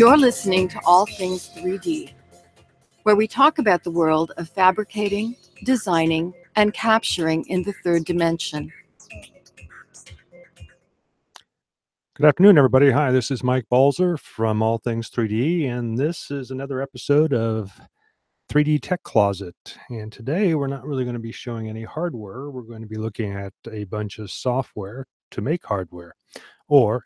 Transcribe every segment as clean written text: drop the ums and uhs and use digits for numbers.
You're listening to All Things 3D, where we talk about the world of fabricating, designing, and capturing in the third dimension. Good afternoon, everybody. Hi, this is Mike Balzer from All Things 3D, and this is another episode of 3D Tech Closet. And today we're not really going to be showing any hardware. We're going to be looking at a bunch of software to make hardware or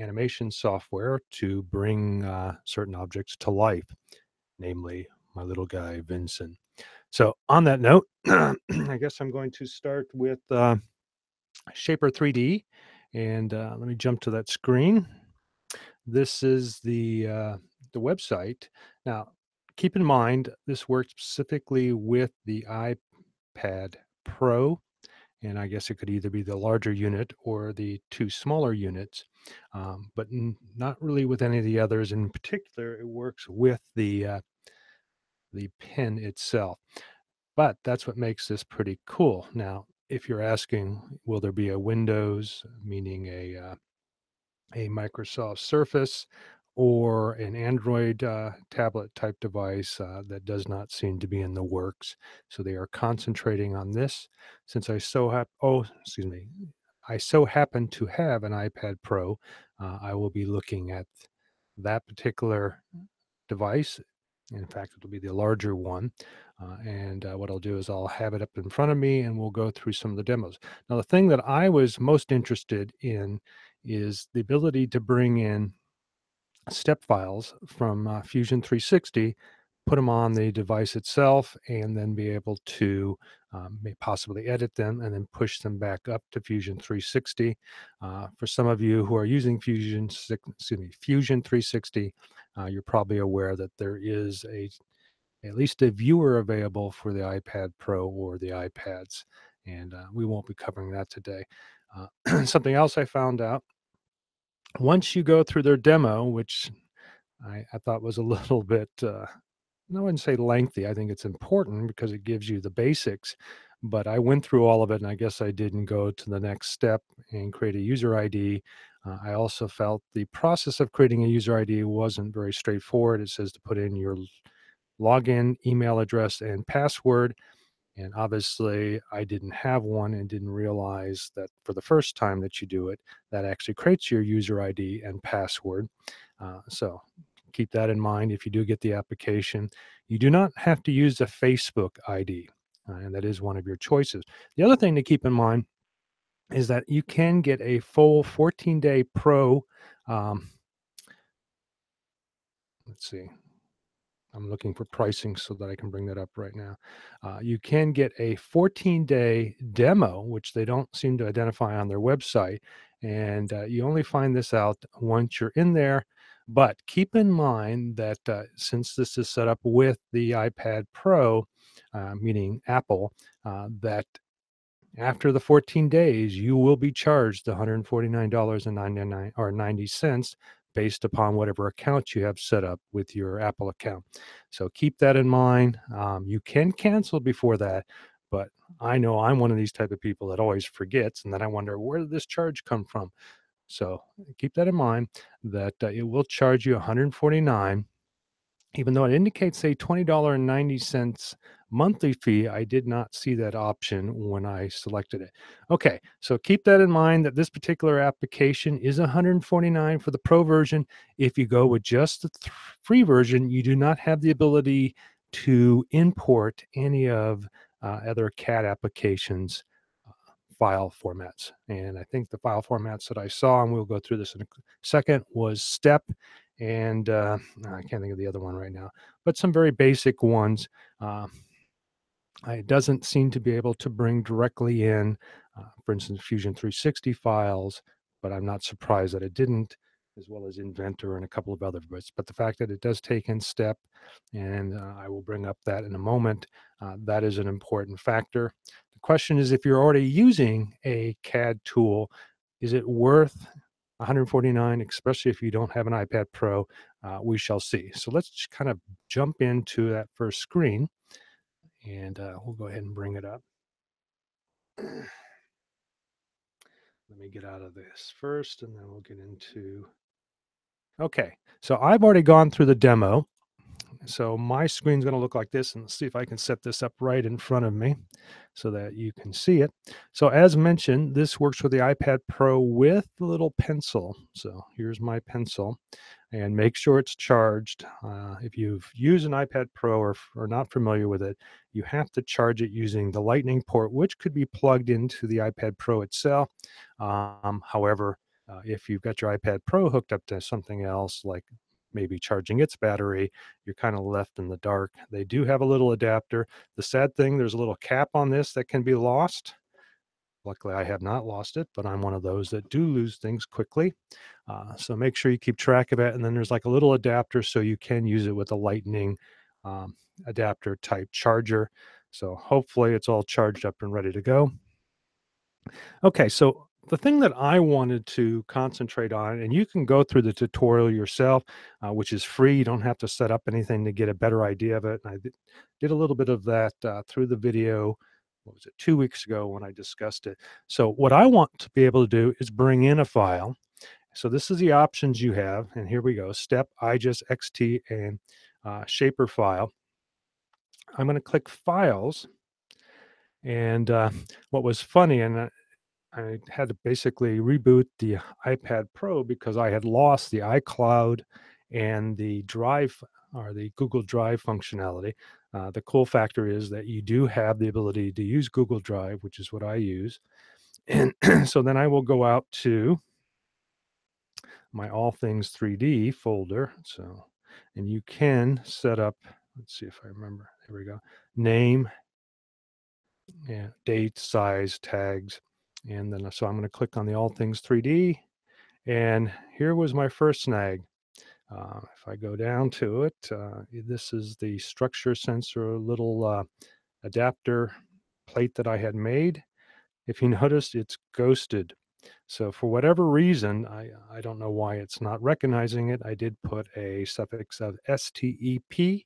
animation software to bring certain objects to life, namely my little guy, Vincent. So on that note, I guess I'm going to start with Shaper 3D. And let me jump to that screen. This is the website. Now, keep in mind, this works specifically with the iPad Pro, and I guess it could either be the larger unit or the two smaller units, but not really with any of the others. In particular, it works with the pen itself. But that's what makes this pretty cool. Now, if you're asking, will there be a Windows, meaning a Microsoft Surface, or an Android tablet type device, that does not seem to be in the works. So they are concentrating on this. Since I so happen to have an iPad Pro, I will be looking at that particular device. In fact, it'll be the larger one. And what I'll do is I'll have it up in front of me and we'll go through some of the demos. Now, the thing that I was most interested in is the ability to bring in step files from Fusion 360, put them on the device itself, and then be able to possibly edit them and then push them back up to Fusion 360. For some of you who are using Fusion 360, you're probably aware that there is at least a viewer available for the iPad Pro or the iPads, and we won't be covering that today. Something else I found out, once you go through their demo, which I thought was a little bit, I wouldn't say lengthy. I think it's important because it gives you the basics. But I went through all of it, and I guess I didn't go to the next step and create a user ID. I also felt the process of creating a user ID wasn't very straightforward. It says to put in your login, email address, and password. And obviously, I didn't have one and didn't realize that for the first time that you do it, that actually creates your user ID and password. So keep that in mind if you do get the application. You do not have to use a Facebook ID, and that is one of your choices. The other thing to keep in mind is that you can get a full 14-day pro. Let's see. I'm looking for pricing so that I can bring that up right now. You can get a 14-day demo, which they don't seem to identify on their website. And you only find this out once you're in there. But keep in mind that since this is set up with the iPad Pro, meaning Apple, that after the 14 days, you will be charged $149.99 or 90 cents based upon whatever account you have set up with your Apple account. So keep that in mind. You can cancel before that, but I know I'm one of these type of people that always forgets, and then I wonder, where did this charge come from? So keep that in mind, that it will charge you $149. Even though it indicates a $20.90 monthly fee, I did not see that option when I selected it. Okay, so keep that in mind, that this particular application is $149 for the Pro version. If you go with just the free version, you do not have the ability to import any of other CAD applications file formats. And I think the file formats that I saw, and we'll go through this in a second, was STEP, and I can't think of the other one right now, but some very basic ones. Uh, it doesn't seem to be able to bring directly in, for instance, Fusion 360 files, but I'm not surprised that it didn't, as well as Inventor and a couple of other bits. But the fact that it does take in STEP, and I will bring up that in a moment, that is an important factor. The question is, if you're already using a CAD tool, is it worth $149, especially if you don't have an iPad Pro? We shall see. So let's just kind of jump into that first screen, and we'll go ahead and bring it up. Let me get out of this first, and then we'll get into. Okay, So I've already gone through the demo. So my screen's going to look like this, and let's see if I can set this up right in front of me so that you can see it. So as mentioned, this works with the iPad Pro with the little pencil. So here's my pencil, and make sure it's charged. If you've used an iPad Pro or are not familiar with it, you have to charge it using the Lightning port, which could be plugged into the iPad Pro itself. However, if you've got your iPad Pro hooked up to something else, like maybe charging its battery, you're kind of left in the dark. They do have a little adapter. The sad thing, there's a little cap on this that can be lost. Luckily, I have not lost it, but I'm one of those that do lose things quickly. So make sure you keep track of it. And then there's like a little adapter so you can use it with a lightning um, adapter type charger. So hopefully it's all charged up and ready to go. Okay, so the thing that I wanted to concentrate on, and you can go through the tutorial yourself, which is free. You don't have to set up anything to get a better idea of it. And I did a little bit of that through the video. What was it, 2 weeks ago when I discussed it? So, what I want to be able to do is bring in a file. So, this is the options you have. And here we go: Step, IGES, XT, and Shaper file. I'm going to click Files. And what was funny, and I had to basically reboot the iPad Pro because I had lost the iCloud and the Drive or the Google Drive functionality. The cool factor is that you do have the ability to use Google Drive, which is what I use. And so then I will go out to my All Things 3D folder. So, and you can set up, let's see if I remember. There we go. Name, yeah, date, size, tags. And then so I'm going to click on the All Things 3D. And here was my first snag. If I go down to it, this is the structure sensor little adapter plate that I had made. If you notice, it's ghosted. So for whatever reason, I don't know why it's not recognizing it. I did put a suffix of STEP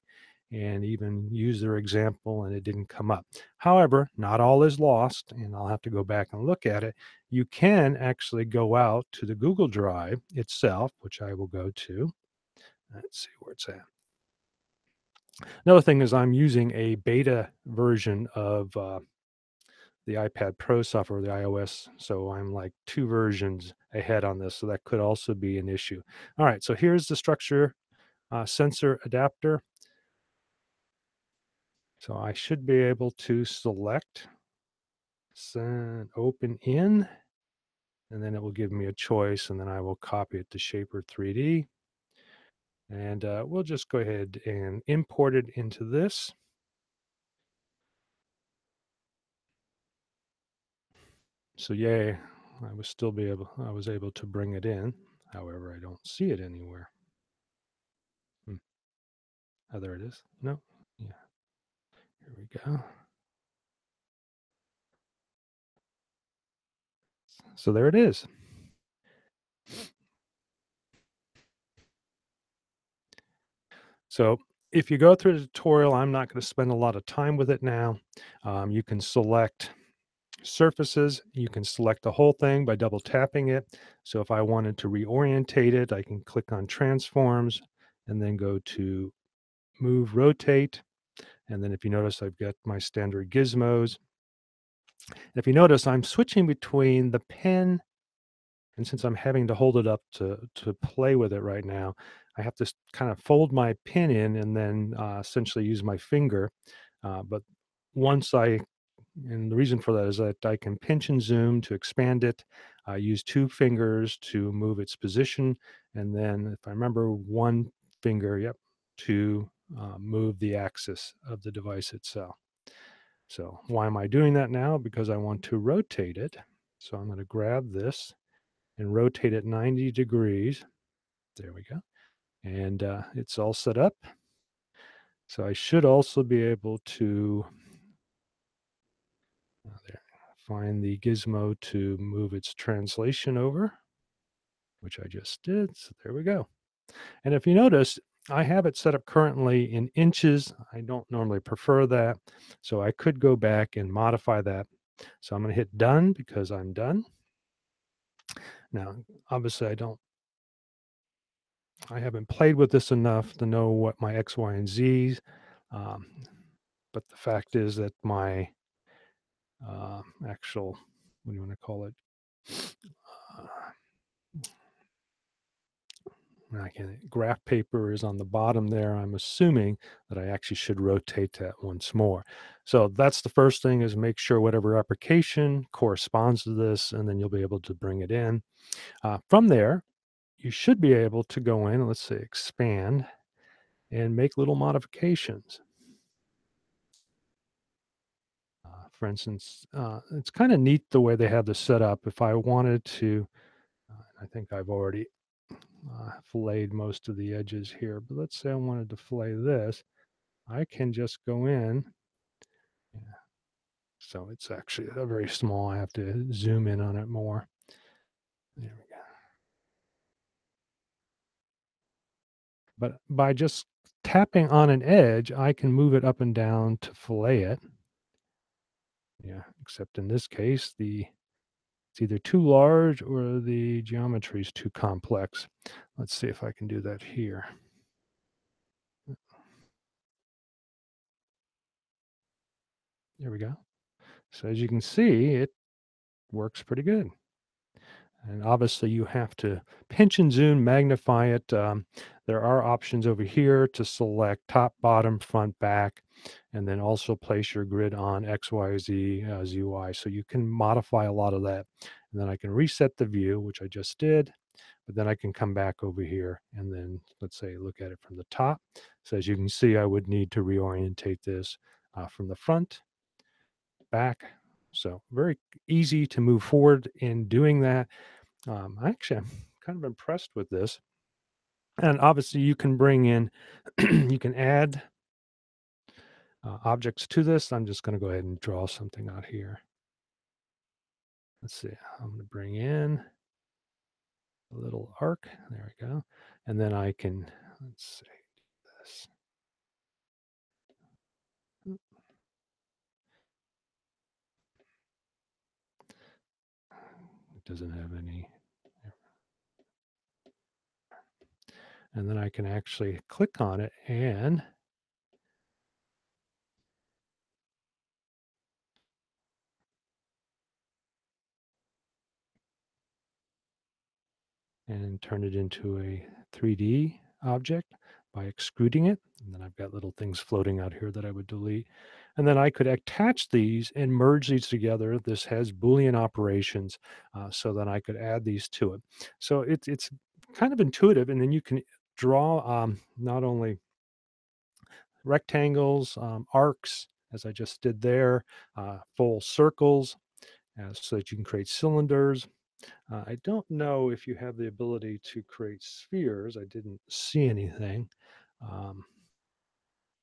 and even use their example, and it didn't come up. However, not all is lost, and I'll have to go back and look at it. You can actually go out to the Google Drive itself, which I will go to. Let's see where it's at. Another thing is I'm using a beta version of the iPad Pro software, the iOS. So I'm like 2 versions ahead on this. So that could also be an issue. All right. So here's the structure sensor adapter. So I should be able to select, send, open in, and then it will give me a choice. And then I will copy it to Shaper 3D. And we'll just go ahead and import it into this. So yay, I was able to bring it in. However, I don't see it anywhere. Oh, there it is. No. Yeah. Here we go. So there it is. So if you go through the tutorial, I'm not going to spend a lot of time with it now. You can select surfaces. You can select the whole thing by double tapping it. So if I wanted to reorientate it, I can click on transforms and then go to move, rotate. And then if you notice, I've got my standard gizmos. If you notice, I'm switching between the pen, and since I'm having to hold it up to play with it right now, I have to kind of fold my pen in and then essentially use my finger. But once I, and the reason for that is that I can pinch and zoom to expand it. I use 2 fingers to move its position, and then if I remember, one finger, yep, to move the axis of the device itself. So why am I doing that now? Because I want to rotate it. So I'm going to grab this and rotate it 90 degrees. There we go. And it's all set up. So I should also be able to there, find the gizmo to move its translation over, which I just did. So there we go. And if you notice, I have it set up currently in inches. I don't normally prefer that. So I could go back and modify that. So I'm going to hit done because I'm done. Now, obviously, I don't. I haven't played with this enough to know what my X, Y, and Z's, um, but the fact is that my actual, what do you want to call it? Uh, I can graph paper is on the bottom there. I'm assuming that I actually should rotate that once more. So that's the first thing, is make sure whatever application corresponds to this, and then you'll be able to bring it in. From there, you should be able to go in, let's say expand, and make little modifications. For instance, it's kind of neat the way they have this set up. If I wanted to, I think I've already filleted most of the edges here, but let's say I wanted to fillet this, I can just go in. Yeah. So it's actually very small. I have to zoom in on it more. There we go. But by just tapping on an edge, I can move it up and down to fillet it. Yeah, except in this case, it's either too large or the geometry is too complex. Let's see if I can do that here. There we go. So as you can see, it works pretty good. And obviously, you have to pinch and zoom, magnify it. There are options over here to select top, bottom, front, back, and then also place your grid on X, Y, Z, ZY. So you can modify a lot of that. And then I can reset the view, which I just did. But then I can come back over here and then, let's say, look at it from the top. So as you can see, I would need to reorientate this from the front, back. So very easy to move forward in doing that. Actually, I'm kind of impressed with this. And obviously, you can bring in, you can add objects to this. I'm just going to go ahead and draw something out here. Let's see. I'm going to bring in a little arc. There we go. And then I can, let's see this. It doesn't have any. And then I can actually click on it and turn it into a 3D object by extruding it. And then I've got little things floating out here that I would delete. And then I could attach these and merge these together. This has Boolean operations, so that I could add these to it. So it's kind of intuitive. And then you can draw not only rectangles, arcs, as I just did there, full circles, so that you can create cylinders. I don't know if you have the ability to create spheres. I didn't see anything. Um,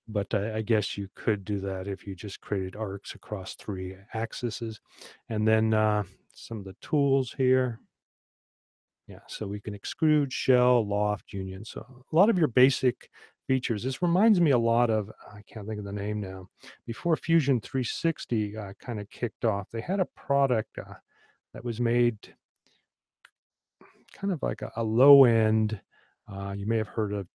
but I guess you could do that if you just created arcs across 3 axes. And then some of the tools here. Yeah, so we can extrude, shell, loft, union. So a lot of your basic features. This reminds me a lot of, I can't think of the name now. Before Fusion 360 kind of kicked off, they had a product that was made kind of like a low end. You may have heard of,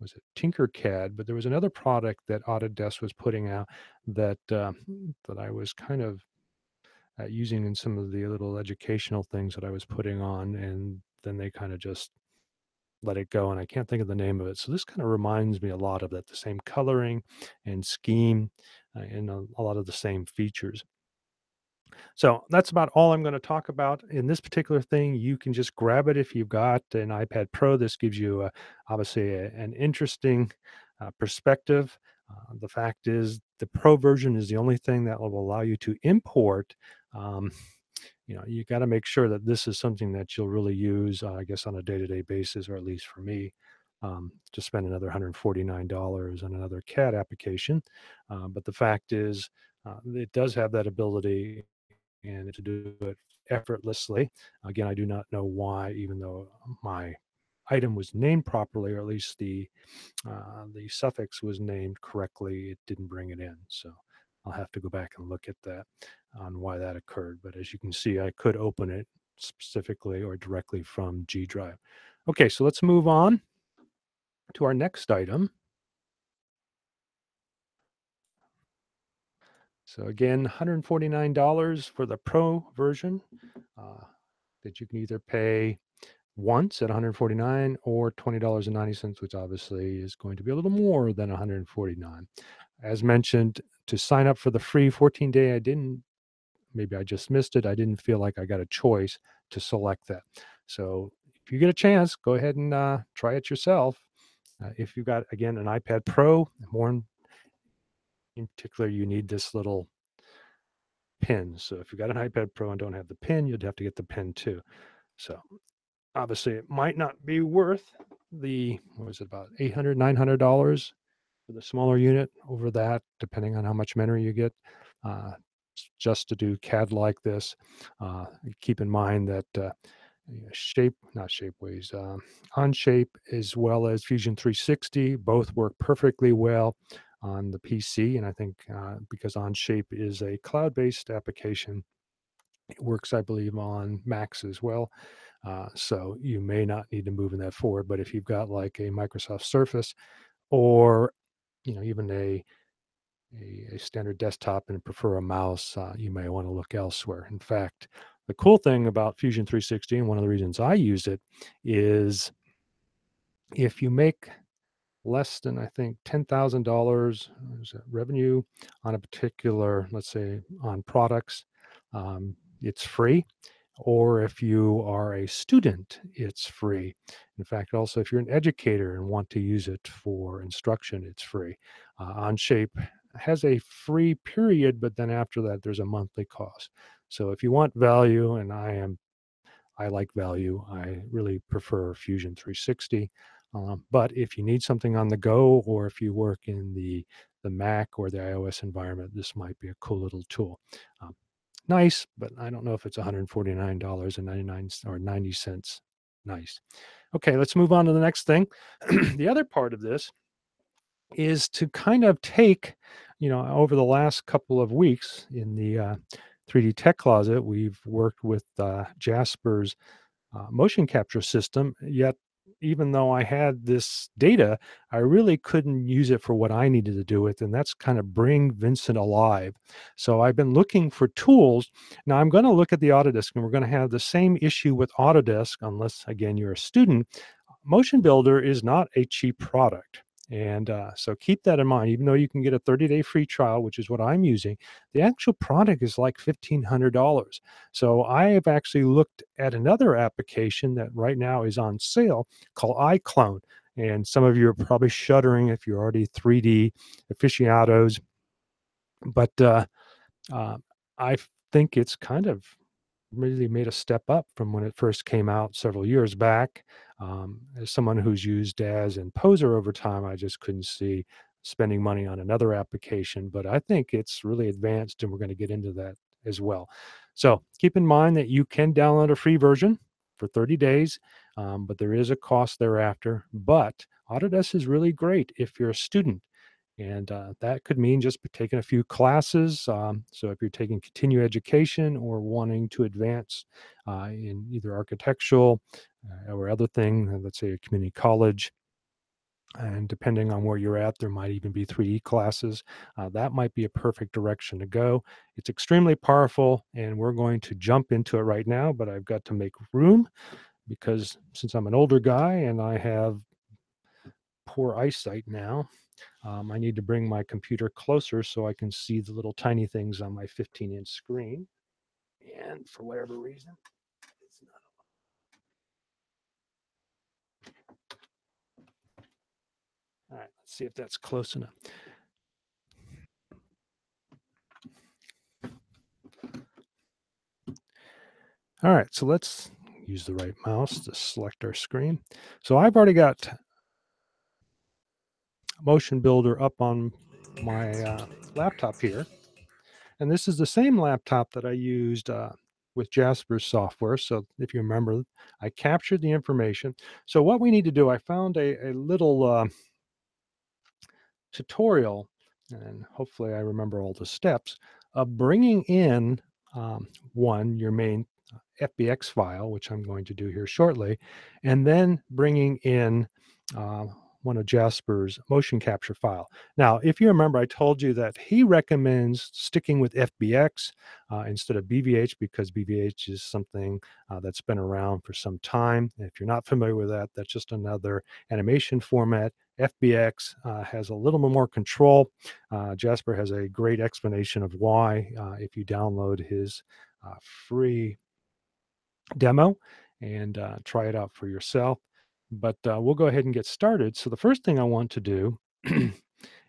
was it Tinkercad? But there was another product that Autodesk was putting out that that I was kind of using in some of the little educational things that I was putting on, and then they kind of just let it go, and I can't think of the name of it. So this kind of reminds me a lot of that, the same coloring and scheme, and a lot of the same features. So that's about all I'm going to talk about in this particular thing. You can just grab it if you've got an iPad Pro. This gives you obviously an interesting perspective. The fact is, the Pro version is the only thing that will allow you to import. Um, you got to make sure that this is something that you'll really use, I guess, on a day-to-day basis, or at least for me. To spend another $149 on another CAD application. But the fact is, it does have that ability and to do it effortlessly. Again, I do not know why, even though my item was named properly, or at least the suffix was named correctly, it didn't bring it in. So I'll have to go back and look at that on why that occurred. But as you can see, I could open it specifically or directly from G Drive. Okay, so let's move on. to our next item. So again, $149 for the Pro version uh, that you can either pay once at 149 or $20.90, which obviously is going to be a little more than 149. As mentioned, to sign up for the free 14-day, maybe I just missed it. I didn't feel like I got a choice to select that. So if you get a chance, go ahead and try it yourself. If you've got, again, an iPad Pro, more in particular, you need this little pin. So if you've got an iPad Pro and don't have the pin, you'd have to get the pin too. So obviously it might not be worth the, what was it, about $800, $900 for the smaller unit. Over that, depending on how much memory you get, uh, just to do CAD like this. Keep in mind that not Shapeways, Onshape as well as Fusion 360 both work perfectly well on the PC. And I think because Onshape is a cloud-based application, it works, I believe, on Macs as well. So you may not need to move in that forward. But if you've got like a Microsoft Surface or even a standard desktop and prefer a mouse, you may want to look elsewhere. In fact, the cool thing about Fusion 360, and one of the reasons I use it, is if you make less than, I think, $10,000 revenue on a particular, let's say, on products, it's free. Or if you are a student, it's free. In fact, also, if you're an educator and want to use it for instruction, it's free. Onshape has a free period, but then after that, there's a monthly cost. So if you want value, and I like value, I really prefer Fusion 360. But if you need something on the go, or if you work in the Mac or the iOS environment, this might be a cool little tool. Um, Nice, but I don't know if it's $149.99 or 90 cents. Nice. Okay, let's move on to the next thing. The other part of this is to kind of take, over the last couple of weeks in the 3D Tech Closet, we've worked with Jasper's motion capture system. Yet, even though I had this data, I really couldn't use it for what I needed to do with, and that's kind of bring Vincent alive. So I've been looking for tools. Now I'm going to look at the Autodesk, and we're going to have the same issue with Autodesk, unless again you're a student. MotionBuilder is not a cheap product. And so keep that in mind. Even though you can get a 30-day free trial, which is what I'm using, the actual product is like $1,500. So I have actually looked at another application that right now is on sale called iClone. And some of you are probably shuddering if you're already 3D aficionados. But uh, I think it's kind of really made a step up from when it first came out several years back. As someone who's used DAZ and Poser over time, I just couldn't see spending money on another application, but I think it's really advanced, and we're going to get into that as well. So keep in mind that you can download a free version for 30 days, but there is a cost thereafter. But Autodesk is really great if you're a student. And that could mean just taking a few classes. So if you're taking continuing education or wanting to advance in either architectural or other thing, let's say a community college, and depending on where you're at, there might even be 3D classes. That might be a perfect direction to go. It's extremely powerful, and we're going to jump into it right now, but I've got to make room because since I'm an older guy and I have poor eyesight now, I need to bring my computer closer so I can see the little tiny things on my 15-inch screen. And for whatever reason, it's not. All right, let's see if that's close enough. All right, so let's use the right mouse to select our screen. So I've already got MotionBuilder up on my laptop here. And this is the same laptop that I used with Jasper's software. So if you remember, I captured the information. So what we need to do, I found a little tutorial, and hopefully I remember all the steps of bringing in your main FBX file, which I'm going to do here shortly, and then bringing in one of Jasper's motion capture file. Now, if you remember, I told you that he recommends sticking with FBX instead of BVH because BVH is something that's been around for some time. And if you're not familiar with that, that's just another animation format. FBX has a little bit more control. Jasper has a great explanation of why if you download his free demo and try it out for yourself. But we'll go ahead and get started. So the first thing I want to do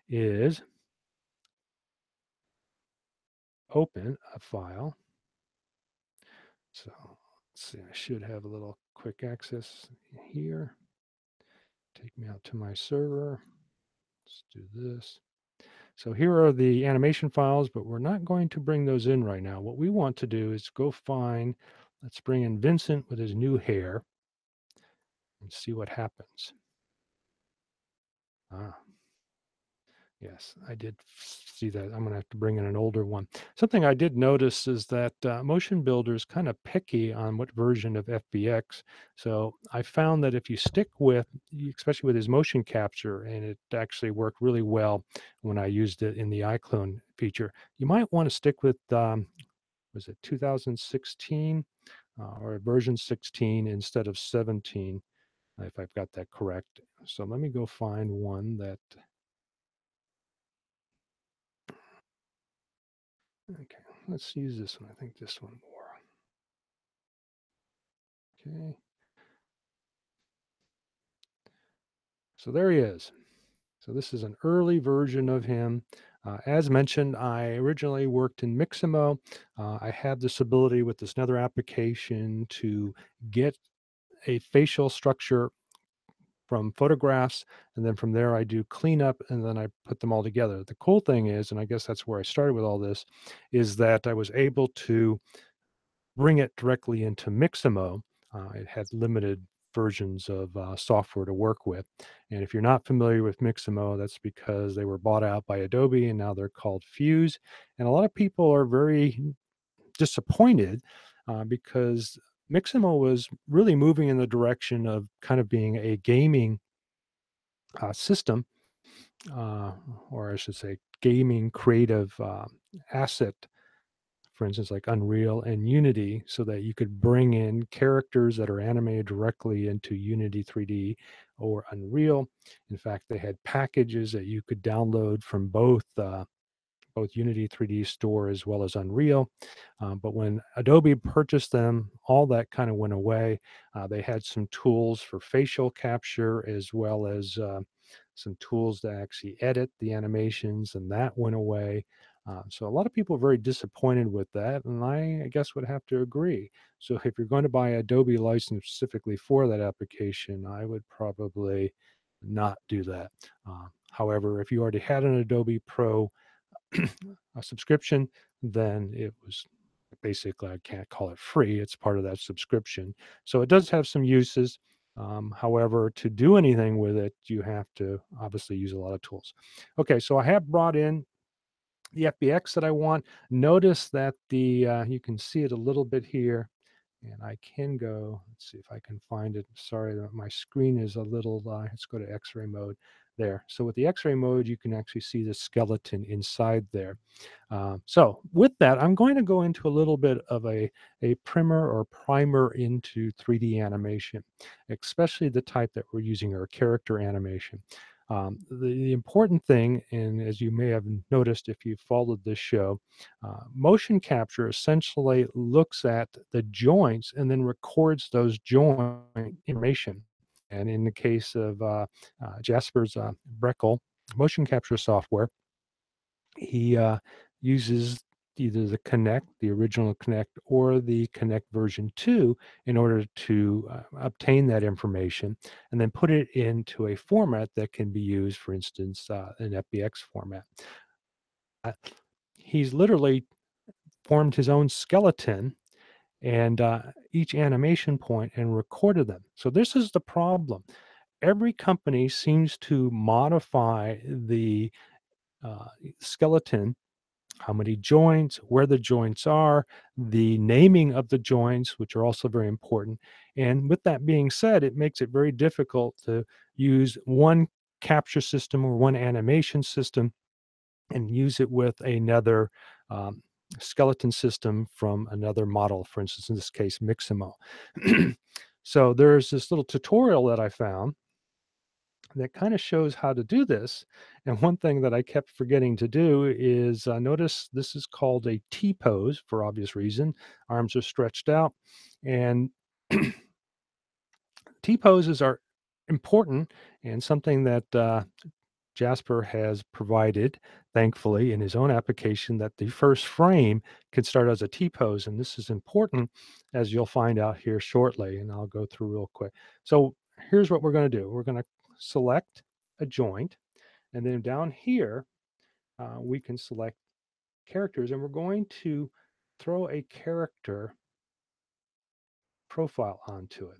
is open a file. So let's see, I should have a little quick access here. Take me out to my server. Let's do this. So here are the animation files, but we're not going to bring those in right now. What we want to do is go find, let's bring in Vincent with his new hair and see what happens. Ah, yes, I did see that. I'm going to have to bring in an older one. Something I did notice is that Motion Builder is kind of picky on what version of FBX. So I found that if you stick with, especially with his motion capture, and it actually worked really well when I used it in the iClone feature, you might want to stick with, was it 2016 or version 16 instead of 17, if I've got that correct. So let me go find one that. Okay, let's use this one. I think this one more. Okay, so there he is. So this is an early version of him. As mentioned, I originally worked in Mixamo. I have this ability with this Nether application to get a facial structure from photographs, and then from there I do cleanup, and then I put them all together. The cool thing is, and I guess that's where I started with all this, is that I was able to bring it directly into Mixamo. It had limited versions of software to work with. And if you're not familiar with Mixamo, that's because they were bought out by Adobe and now they're called Fuse. And a lot of people are very disappointed because Mixamo was really moving in the direction of kind of being a gaming system, uh, or I should say, gaming creative asset, for instance, like Unreal and Unity, so that you could bring in characters that are animated directly into Unity 3D or Unreal. In fact, they had packages that you could download from both Unity 3D Store as well as Unreal. But when Adobe purchased them, all that kind of went away. They had some tools for facial capture as well as some tools to actually edit the animations, and that went away. So a lot of people are very disappointed with that, and I guess would have to agree. So if you're going to buy Adobe license specifically for that application, I would probably not do that. However, if you already had an Adobe Pro a subscription, then it was basically, I can't call it free. It's part of that subscription. So it does have some uses. However, to do anything with it, you have to obviously use a lot of tools. Okay, so I have brought in the FBX that I want. Notice that you can see it a little bit here. And I can go, let's see if I can find it. Sorry that my screen is a little, let's go to X-ray mode there. So with the X-ray mode, you can actually see the skeleton inside there. So with that, I'm going to go into a little bit of a primer or primer into 3D animation, especially the type that we're using, our character animation. The important thing, and as you may have noticed if you followed this show, motion capture essentially looks at the joints and then records those joint information. And in the case of Jasper's Breckle motion capture software, he uses either the Connect, the original Connect, or the Connect version 2 in order to obtain that information and then put it into a format that can be used, for instance, an FBX format. Uh, he's literally formed his own skeleton and each animation point and recorded them. So this is the problem. Every company seems to modify the skeleton, how many joints, where the joints are, the naming of the joints, which are also very important. And with that being said, it makes it very difficult to use one capture system or one animation system and use it with another um, skeleton system from another model, for instance, in this case, Mixamo. So there's this little tutorial that I found that kind of shows how to do this. And one thing that I kept forgetting to do is notice this is called a T pose for obvious reason. Arms are stretched out. And T poses are important and something that Jasper has provided, thankfully, in his own application that the first frame can start as a T pose. And this is important, as you'll find out here shortly. And I'll go through real quick. So here's what we're going to do. We're going to select a joint. And then down here, we can select characters. And we're going to throw a character profile onto it.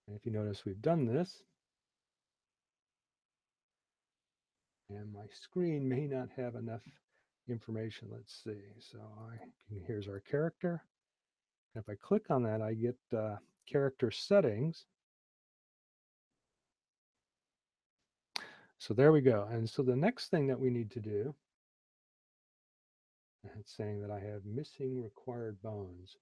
And if you notice, we've done this. And my screen may not have enough information. Let's see. So here's our character. And if I click on that, I get character settings. So there we go. And so the next thing that we need to do, it's saying that I have missing required bones.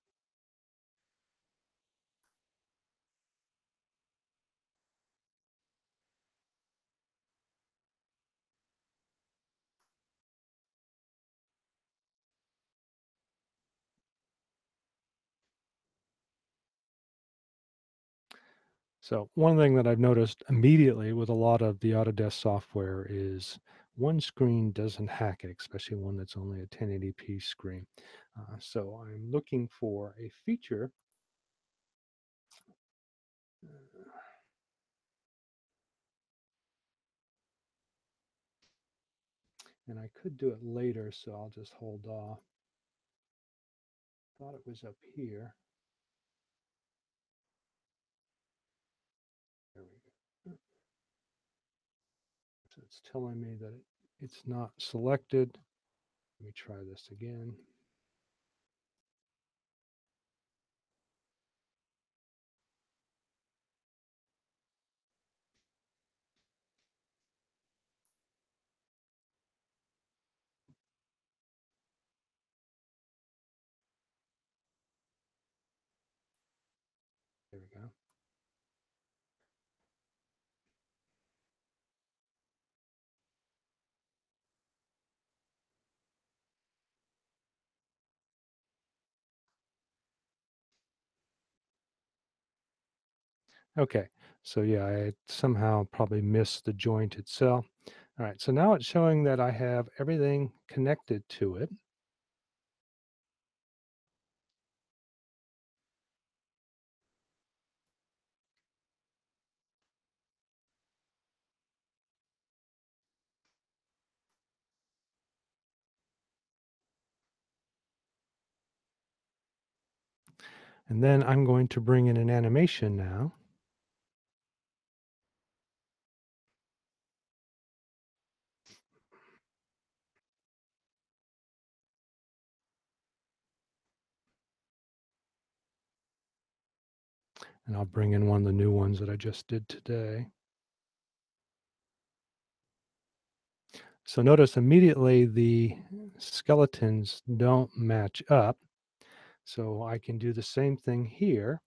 So one thing that I've noticed immediately with a lot of the Autodesk software is one screen doesn't hack it, especially one that's only a 1080p screen. So I'm looking for a feature. And I could do it later, so I'll just hold off. Thought it was up here. There we go. So it's telling me that it's not selected. Let me try this again. There we go. Okay, so yeah, I somehow probably missed the joint itself. All right, so now it's showing that I have everything connected to it. And then I'm going to bring in an animation now. And I'll bring in one of the new ones that I just did today. So notice immediately the skeletons don't match up. So I can do the same thing here.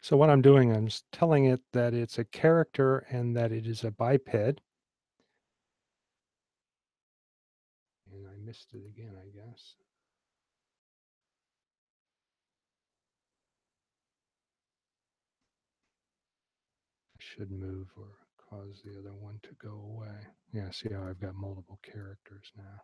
So what I'm doing, I'm just telling it that it's a character and that it is a biped. And I missed it again, I guess. I should move or cause the other one to go away. Yeah, see how I've got multiple characters now.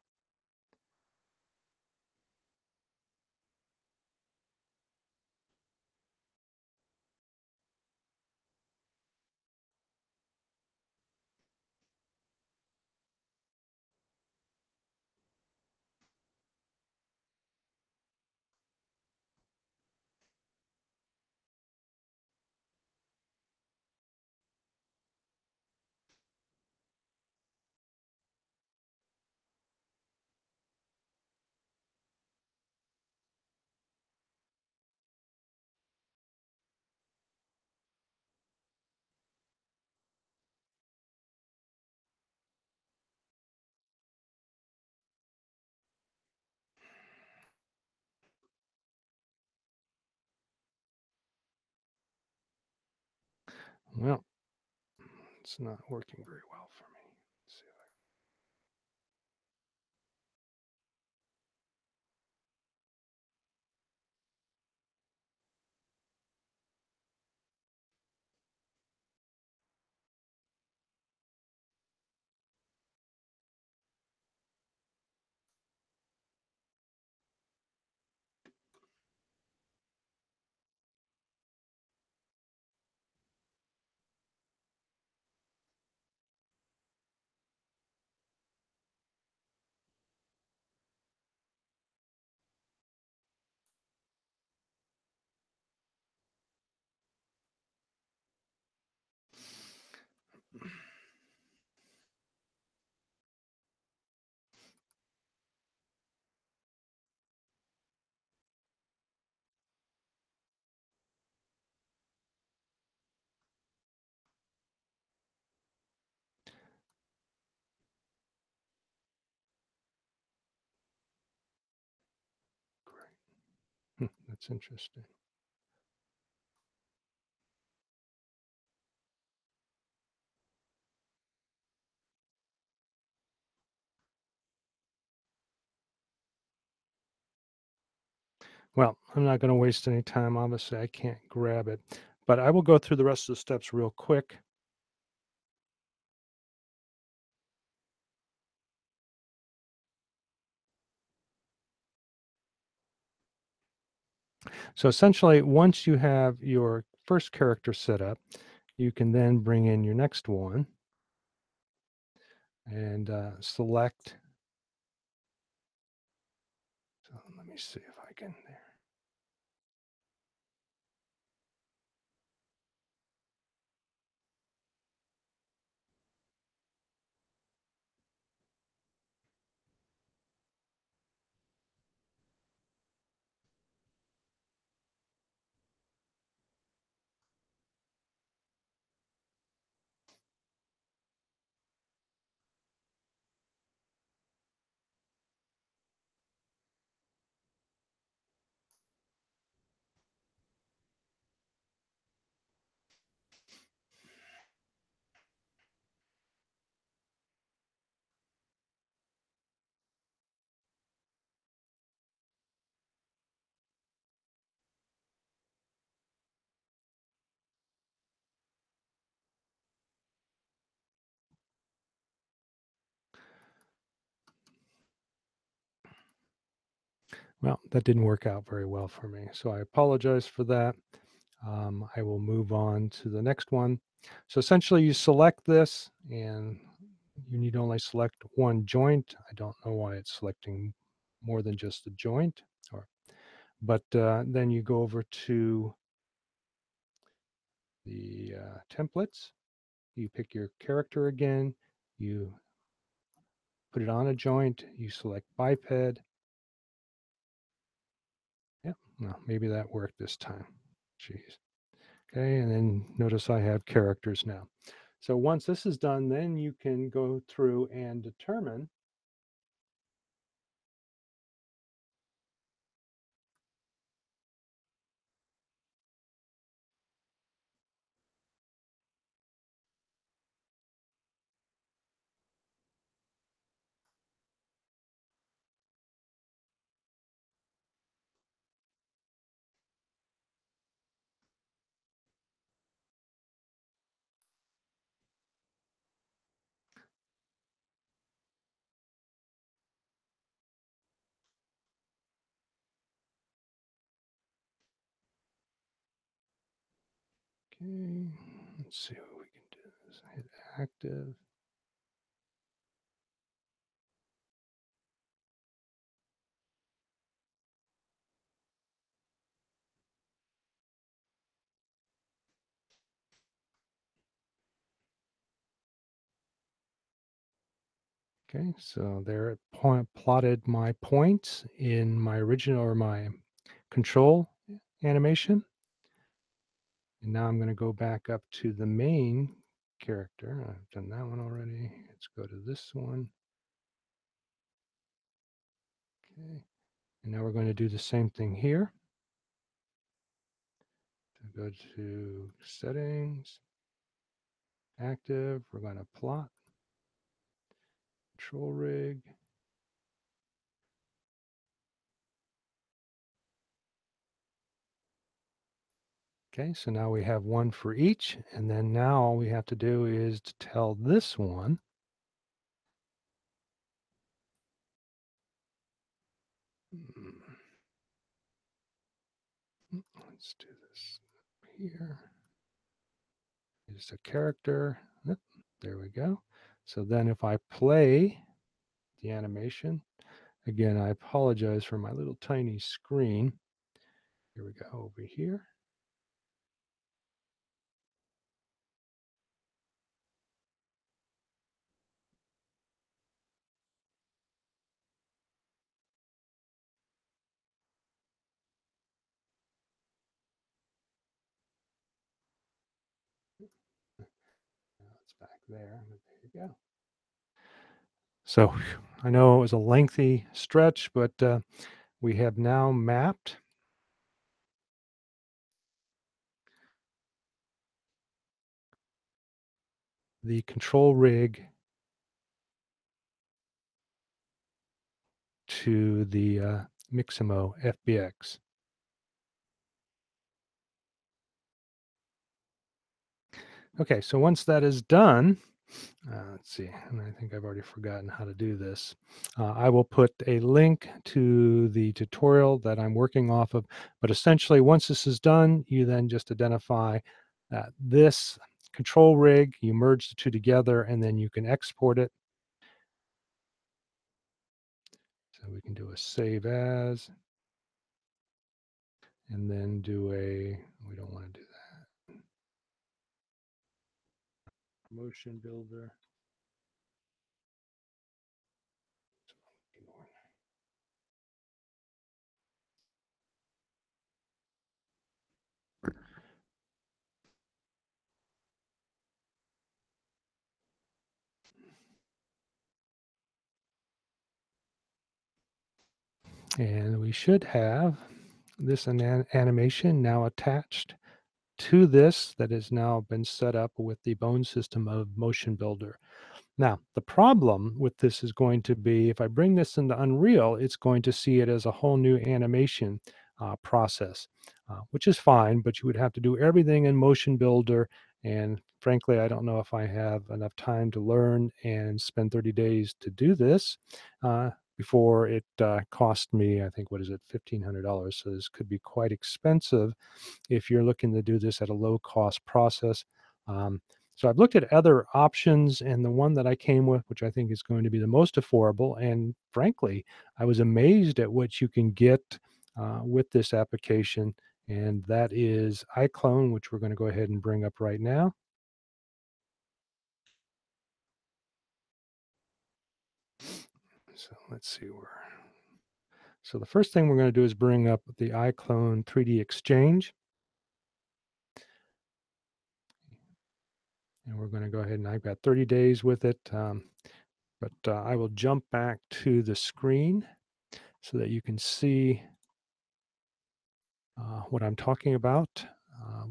Well, it's not working very well for me. Let's see. Great. That's interesting. Well, I'm not going to waste any time. Obviously, I can't grab it, but I will go through the rest of the steps real quick. So essentially, once you have your first character set up, you can then bring in your next one and select. So let me see if I can there. Well, that didn't work out very well for me, so I apologize for that. I will move on to the next one. So essentially, you select this, and you need only select one joint. I don't know why it's selecting more than just a joint, or but then you go over to the templates. You pick your character again. You put it on a joint. You select biped. Yep. Well, maybe that worked this time. Jeez. Okay, and then notice I have characters now. So once this is done, then you can go through and determine Okay, let's see what we can do. Hit active. Okay, so there it plotted my points in my original or my control animation. And now I'm going to go back up to the main character. I've done that one already. Let's go to this one. Okay, and now we're going to do the same thing here. So go to settings, active. We're going to plot, control rig. Okay, so now we have one for each, and then now all we have to do is to tell this one. Let's do this here. Is a character. Yep, there we go. So then if I play the animation, again, I apologize for my little tiny screen. Here we go over here. Now it's back there. There you go. So I know it was a lengthy stretch, but we have now mapped the control rig to the Mixamo FBX. Okay, so once that is done, let's see, and I think I've already forgotten how to do this. I will put a link to the tutorial that I'm working off of, but essentially once this is done, you then just identify this control rig, you merge the two together, and then you can export it. So we can do a save as, and then do a, we don't want to do that, motion builder. And we should have this animation now attached to this that has now been set up with the bone system of MotionBuilder. Now, the problem with this is going to be if I bring this into Unreal, it's going to see it as a whole new animation process, which is fine, but you would have to do everything in MotionBuilder. And frankly, I don't know if I have enough time to learn and spend 30 days to do this before it cost me, I think, what is it, $1,500. So this could be quite expensive if you're looking to do this at a low cost process. So I've looked at other options, and the one that I came with, which I think is going to be the most affordable, and frankly, I was amazed at what you can get with this application, and that is iClone, which we're going to go ahead and bring up right now. So let's see where. So the first thing we're going to do is bring up the iClone 3D Exchange. And we're going to go ahead and I've got 30 days with it. But I will jump back to the screen so that you can see what I'm talking about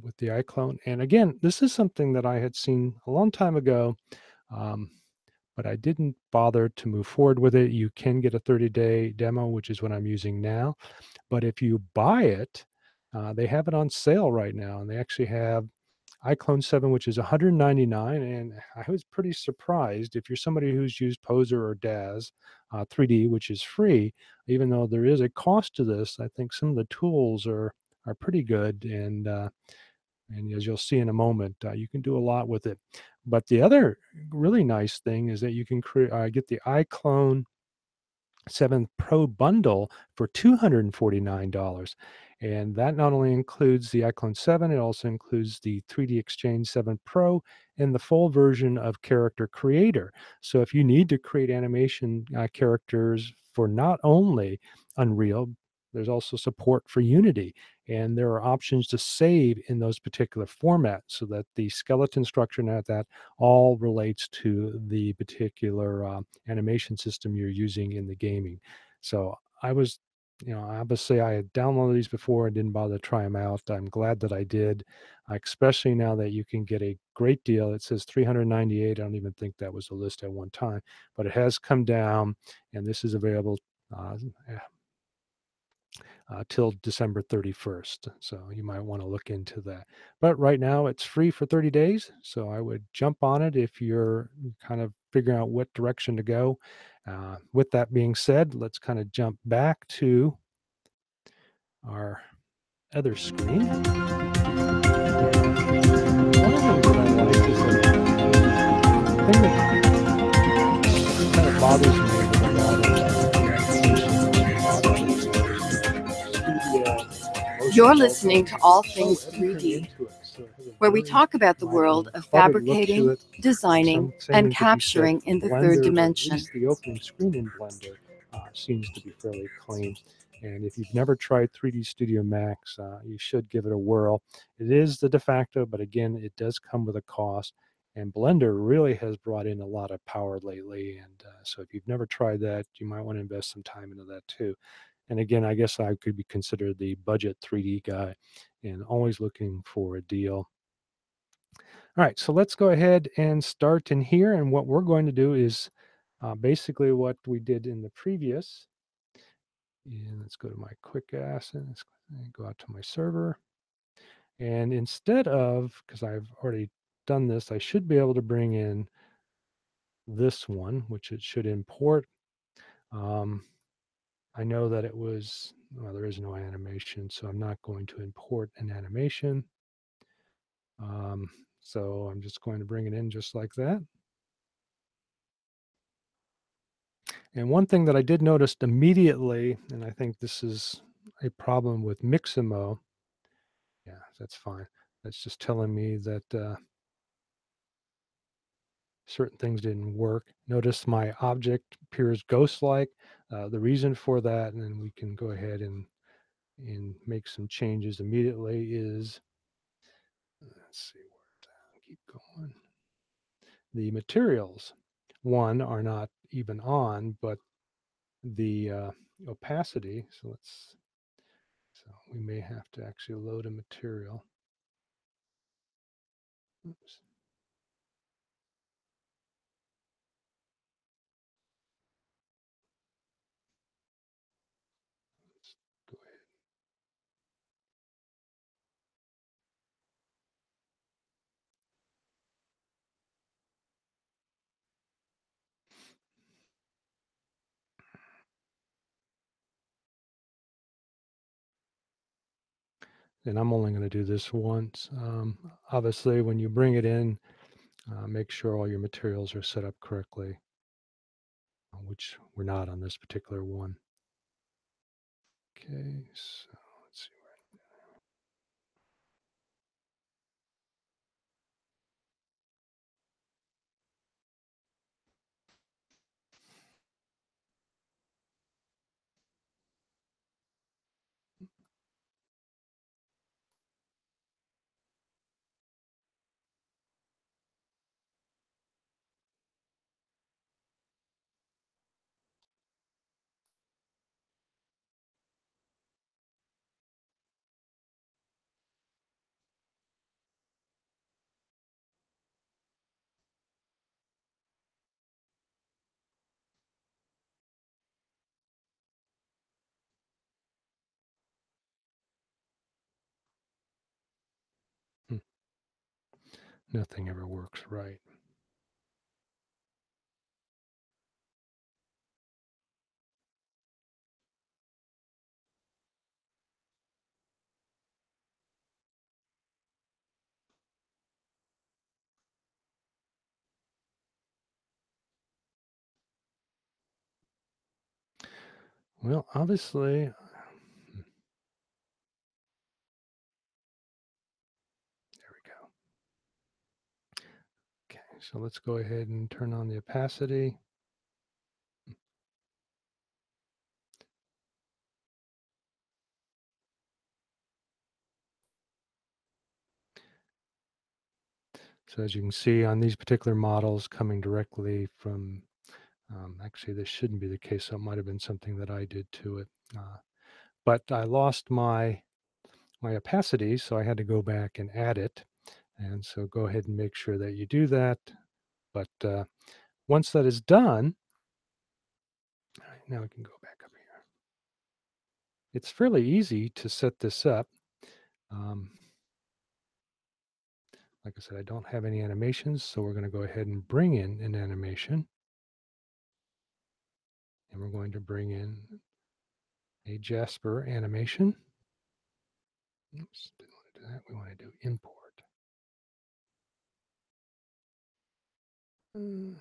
with the iClone. And again, this is something that I had seen a long time ago, um, but I didn't bother to move forward with it. You can get a 30-day demo, which is what I'm using now. But if you buy it, they have it on sale right now, and they actually have iClone 7, which is $199, and I was pretty surprised. If you're somebody who's used Poser or DAZ 3D, which is free, even though there is a cost to this, I think some of the tools are pretty good, and And as you'll see in a moment, you can do a lot with it. But the other really nice thing is that you can get the iClone 7 Pro bundle for $249. And that not only includes the iClone 7, it also includes the 3D Exchange 7 Pro and the full version of Character Creator. So if you need to create animation characters for not only Unreal, there's also support for Unity. And there are options to save in those particular formats so that the skeleton structure and that all relates to the particular animation system you're using in the gaming. So I was, obviously I had downloaded these before and didn't bother to try them out. I'm glad that I did, especially now that you can get a great deal. It says 398. I don't even think that was the list at one time, but it has come down, and this is available uh, till December 31st. So you might want to look into that. But right now it's free for 30 days. So I would jump on it if you're kind of figuring out what direction to go. With that being said, let's kind of jump back to our other screen. And one of the things that I like is that the thing that kind of bothers me with a lot of You're listening to All Things 3D, where we talk about the world of fabricating, designing, and capturing in the third dimension. At least the opening screen in Blender seems to be fairly clean. And if you've never tried 3D Studio Max, you should give it a whirl. It is the de facto, but again, it does come with a cost. And Blender really has brought in a lot of power lately. And so if you've never tried that, you might want to invest some time into that too. And again, I guess I could be considered the budget 3D guy and always looking for a deal. All right, so let's go ahead and start in here. And what we're going to do is basically what we did in the previous. And let's go to my quick assets and go out to my server. And instead of, because I've already done this, I should be able to bring in this one, which it should import. Um, I know that it was, well, there is no animation, so I'm not going to import an animation. So I'm just going to bring it in just like that. And one thing that I did notice immediately, and I think this is a problem with Mixamo. Yeah, that's fine. That's just telling me that certain things didn't work. Notice my object appears ghost-like. The reason for that, and then we can go ahead and make some changes immediately is, let's see where to keep going. The materials, one, are not even on, but the opacity. So we may have to actually load a material. Oops. Let's go ahead. And I'm only going to do this once. Obviously, when you bring it in, make sure all your materials are set up correctly, which we're not on this particular one. Okay, so let's see. Nothing ever works right. Well, obviously, there we go. Okay, so let's go ahead and turn on the opacity. So as you can see on these particular models coming directly from, actually this shouldn't be the case, so it might have been something that I did to it. But I lost my opacity, so I had to go back and add it. And so go ahead and make sure that you do that. But once that is done, all right, now we can go back up here. It's fairly easy to set this up. Um, like I said, I don't have any animations, so we're going to go ahead and bring in an animation. And we're going to bring in a Jasper animation. Oops, didn't want to do that. We want to do import. Where is it?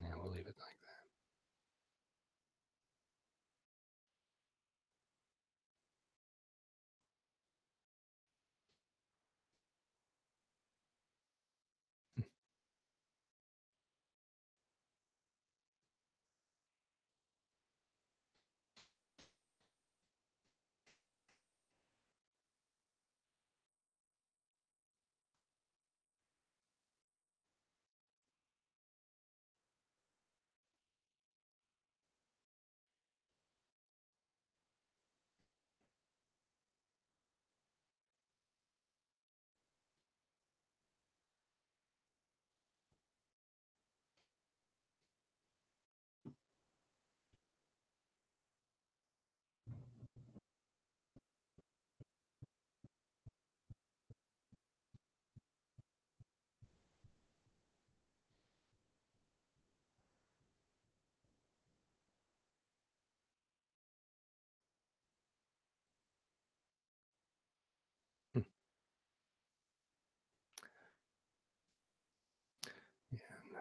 Yeah, we'll leave it like that. Yeah, no.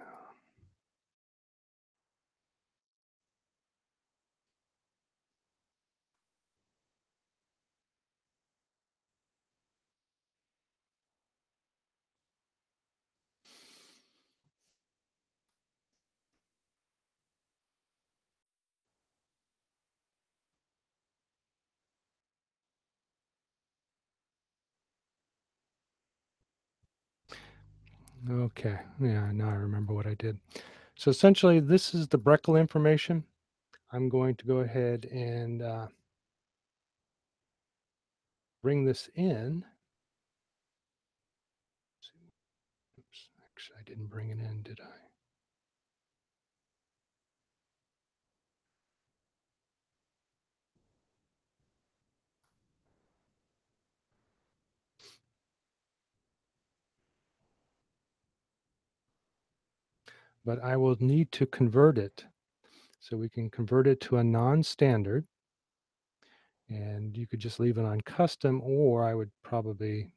Okay. Yeah, now I remember what I did. So essentially, this is the Breckle information. I'm going to go ahead and bring this in. Oops, actually, I didn't bring it in, did I? But I will need to convert it. So we can convert it to a non-standard. And you could just leave it on custom, or I would probably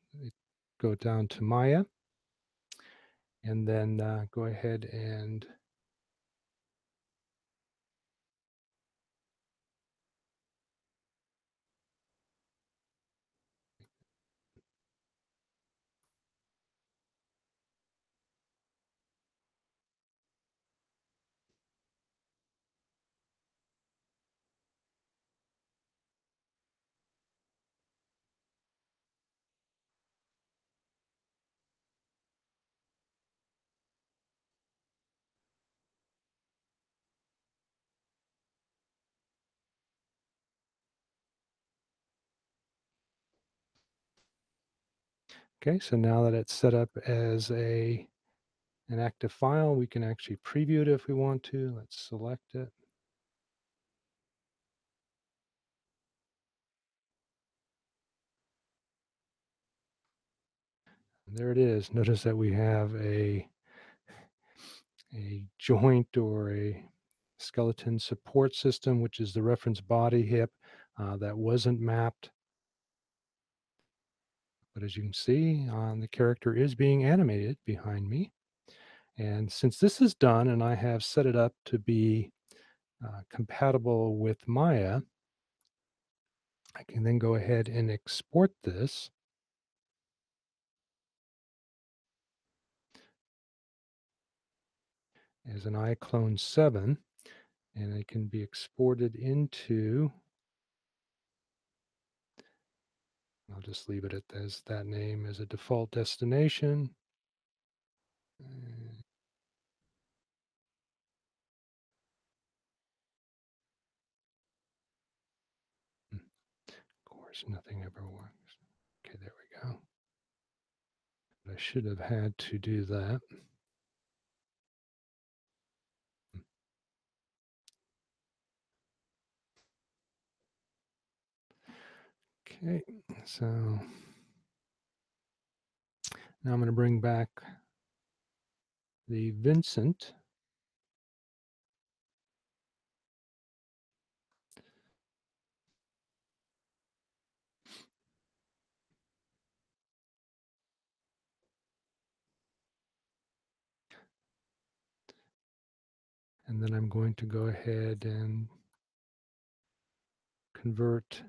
go down to Maya and then go ahead and okay, so now that it's set up as an active file, we can actually preview it if we want to. Let's select it. And there it is. Notice that we have a a joint or a skeleton support system, which is the reference body hip that wasn't mapped. But as you can see, the character is being animated behind me. And since this is done and I have set it up to be compatible with Maya, I can then go ahead and export this as an iClone 7, and it can be exported into, I'll just leave it as that name as a default destination. Of course, nothing ever works. Okay, there we go. I should have had to do that. Okay, so now I'm going to bring back the Vincent. And then I'm going to go ahead and convert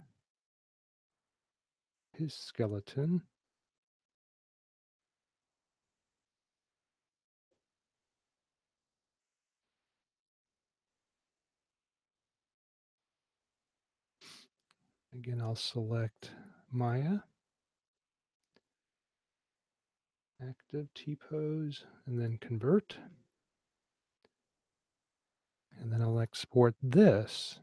his skeleton. Again, I'll select Maya, active T-pose, and then convert. And then I'll export this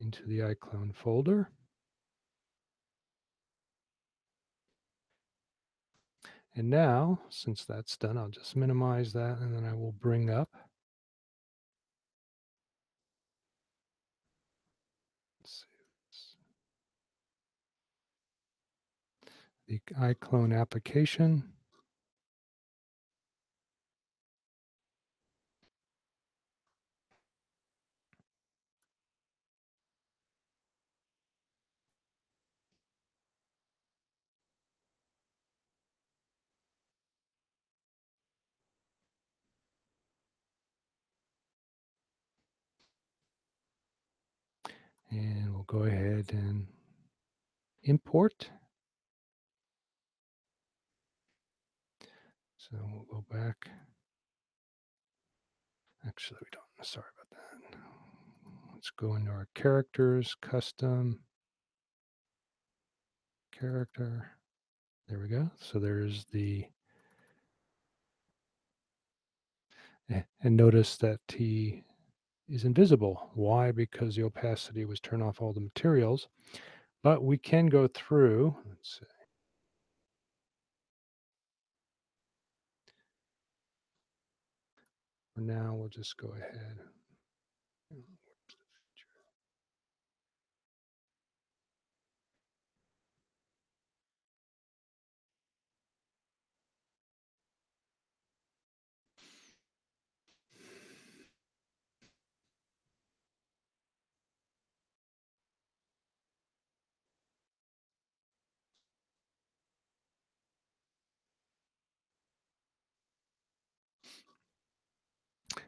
into the iClone folder. And now, since that's done, I'll just minimize that, and then I will bring up, let's see, the iClone application. And we'll go ahead and import. So we'll go back. Actually, we don't. Sorry about that. Let's go into our characters, custom, character. There we go. So there's the, and notice that he is invisible. Why? Because the opacity was turned off all the materials. But we can go through, let's see. For now, we'll just go ahead.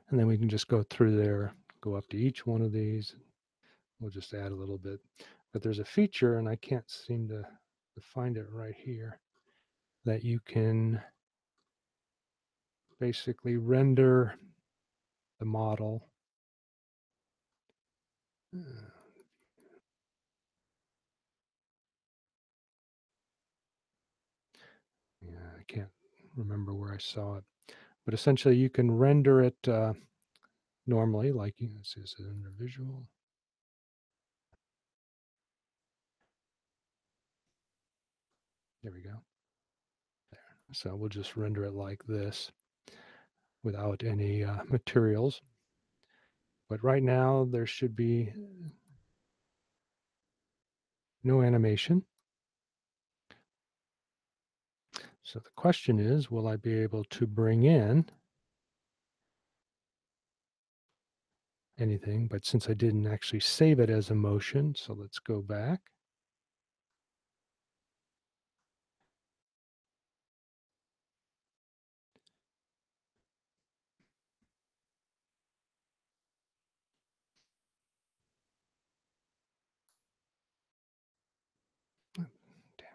And then we can just go through there, go up to each one of these. We'll just add a little bit. But there's a feature, and I can't seem to find it right here, that you can basically render the model. Yeah, I can't remember where I saw it. But essentially, you can render it normally, like this is under visual. There we go. There. So we'll just render it like this without any materials. But right now, there should be no animation. So the question is, will I be able to bring in anything? But since I didn't actually save it as a motion, so let's go back. Damn.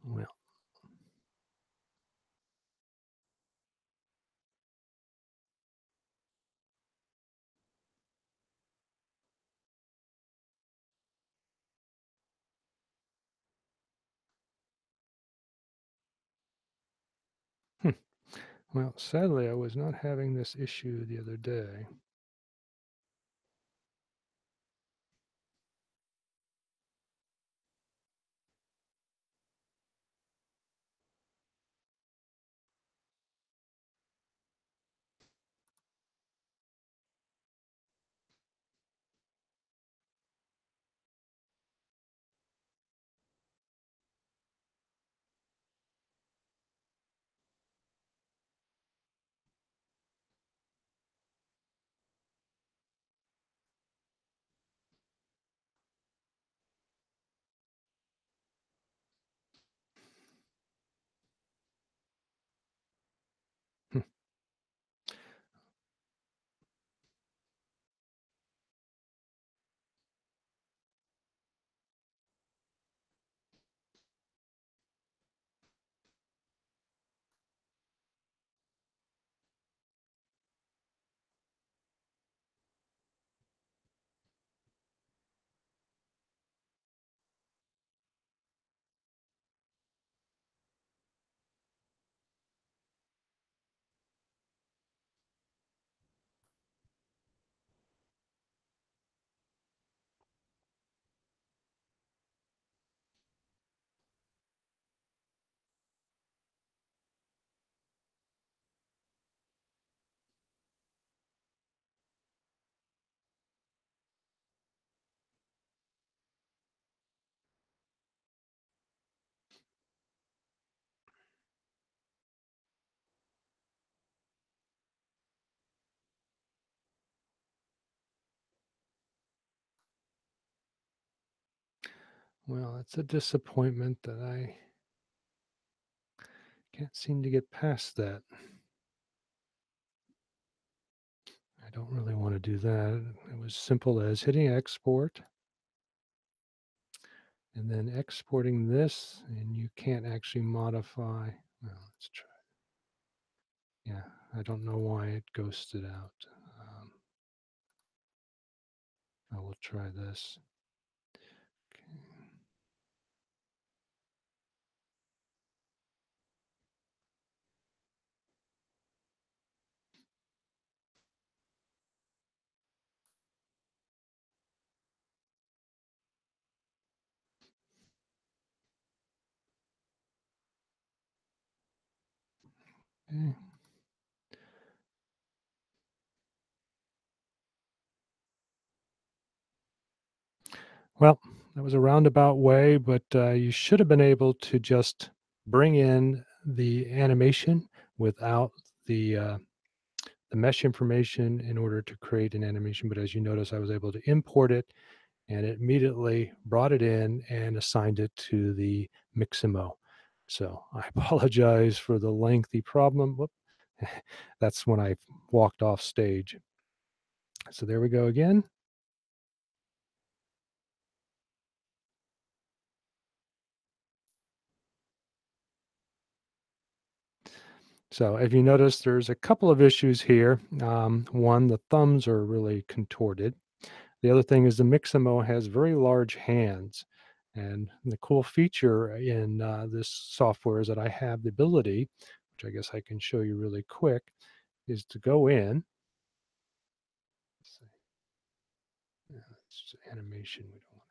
Well, hmm. Well, sadly, I was not having this issue the other day. Hmm. Well, it's a disappointment that I can't seem to get past that. I don't really want to do that. It was simple as hitting export and then exporting this, and you can't actually modify. Well, let's try. Yeah, I don't know why it ghosted out. Um, I will try this. Okay. Okay. Well, that was a roundabout way, but you should have been able to just bring in the animation without the mesh information in order to create an animation. But as you notice, I was able to import it and it immediately brought it in and assigned it to the Mixamo. So I apologize for the lengthy problem. Whoop. That's when I walked off stage. So there we go again. So if you notice, there's a couple of issues here. One, the thumbs are really contorted. The other thing is the Mixamo has very large hands. And the cool feature in this software is that I have the ability, which I guess I can show you really quick, is to go in. Let's see. Yeah, it's animation. We don't want